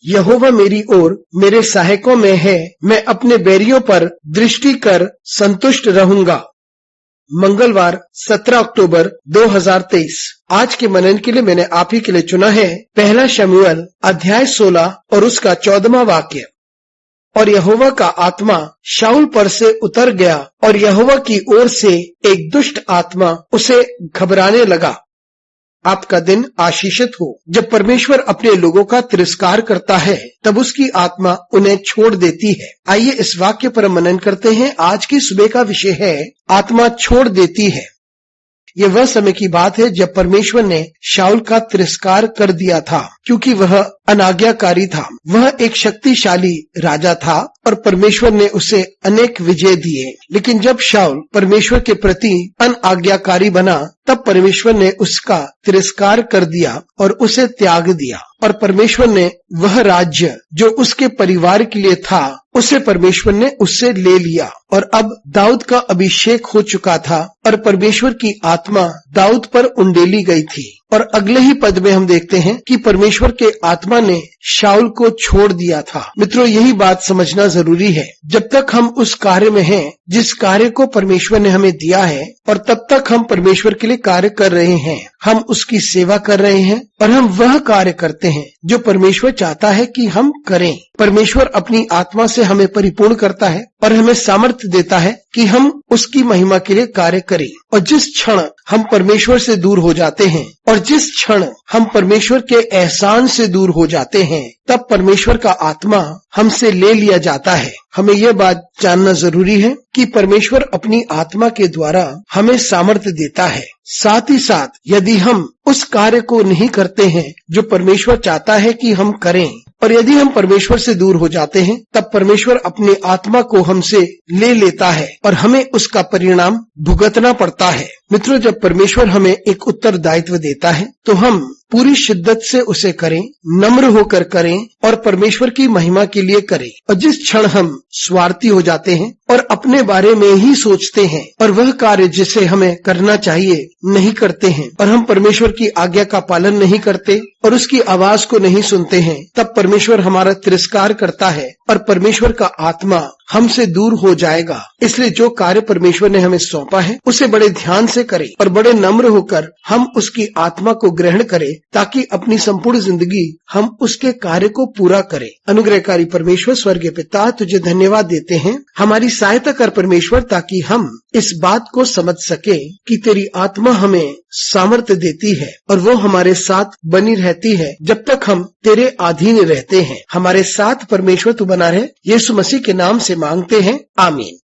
यहोवा मेरी ओर मेरे सहायकों में है, मैं अपने बैरियों पर दृष्टि कर संतुष्ट रहूंगा। मंगलवार 17 अक्टूबर 2023। आज के मनन के लिए मैंने आप ही के लिए चुना है पहला शमूएल अध्याय 16 और उसका 14वां वाक्य। और यहोवा का आत्मा शाऊल पर से उतर गया और यहोवा की ओर से एक दुष्ट आत्मा उसे घबराने लगा। आपका दिन आशीषित हो। जब परमेश्वर अपने लोगों का तिरस्कार करता है तब उसकी आत्मा उन्हें छोड़ देती है। आइए इस वाक्य पर मनन करते हैं। आज की सुबह का विषय है आत्मा छोड़ देती है। ये वह समय की बात है जब परमेश्वर ने शाऊल का तिरस्कार कर दिया था, क्योंकि वह अनाज्ञाकारी था। वह एक शक्तिशाली राजा था और परमेश्वर ने उसे अनेक विजय दिए। लेकिन जब शाऊल परमेश्वर के प्रति अनाज्ञाकारी बना तब परमेश्वर ने उसका तिरस्कार कर दिया और उसे त्याग दिया। और परमेश्वर ने वह राज्य जो उसके परिवार के लिए था उसे परमेश्वर ने उससे ले लिया। और अब दाऊद का अभिषेक हो चुका था और परमेश्वर की आत्मा दाऊद पर उंडेली गई थी। और अगले ही पद में हम देखते हैं कि परमेश्वर के आत्मा ने शाऊल को छोड़ दिया था। मित्रों, यही बात समझना जरूरी है। जब तक हम उस कार्य में हैं जिस कार्य को परमेश्वर ने हमें दिया है, और तब तक हम परमेश्वर के लिए कार्य कर रहे हैं, हम उसकी सेवा कर रहे हैं और हम वह कार्य करते हैं जो परमेश्वर चाहता है कि हम करें। परमेश्वर अपनी आत्मा से हमें परिपूर्ण करता है और हमें सामर्थ्य देता है कि हम उसकी महिमा के लिए कार्य करें। और जिस क्षण हम परमेश्वर से दूर हो जाते हैं और जिस क्षण हम परमेश्वर के एहसान से दूर हो जाते हैं, तब परमेश्वर का आत्मा हमसे ले लिया जाता है। हमें यह बात जानना जरूरी है कि परमेश्वर अपनी आत्मा के द्वारा हमें सामर्थ्य देता है। साथ ही साथ यदि हम उस कार्य को नहीं करते हैं जो परमेश्वर चाहता है कि हम करें, और यदि हम परमेश्वर से दूर हो जाते हैं, तब परमेश्वर अपनी आत्मा को हमसे ले लेता है और हमें उसका परिणाम भुगतना पड़ता है। मित्रों, जब परमेश्वर हमें एक उत्तरदायित्व देता है तो हम पूरी शिद्दत से उसे करें, नम्र होकर करें और परमेश्वर की महिमा के लिए करें। और जिस क्षण हम स्वार्थी हो जाते हैं और अपने बारे में ही सोचते हैं और वह कार्य जिसे हमें करना चाहिए नहीं करते हैं, और हम परमेश्वर की आज्ञा का पालन नहीं करते और उसकी आवाज को नहीं सुनते हैं, तब परमेश्वर हमारा तिरस्कार करता है और परमेश्वर का आत्मा हमसे दूर हो जाएगा। इसलिए जो कार्य परमेश्वर ने हमें सौंपा है उसे बड़े ध्यान से करें और बड़े नम्र होकर हम उसकी आत्मा को ग्रहण करें, ताकि अपनी संपूर्ण जिंदगी हम उसके कार्य को पूरा करें। अनुग्रहकारी परमेश्वर स्वर्गीय पिता, तुझे धन्यवाद देते हैं। हमारी सहायता कर परमेश्वर, ताकि हम इस बात को समझ सके कि तेरी आत्मा हमें सामर्थ्य देती है और वो हमारे साथ बनी रहती है जब तक हम तेरे अधीन रहते हैं। हमारे साथ परमेश्वर तू बना रहे। यीशु मसीह के नाम से मांगते हैं, आमीन।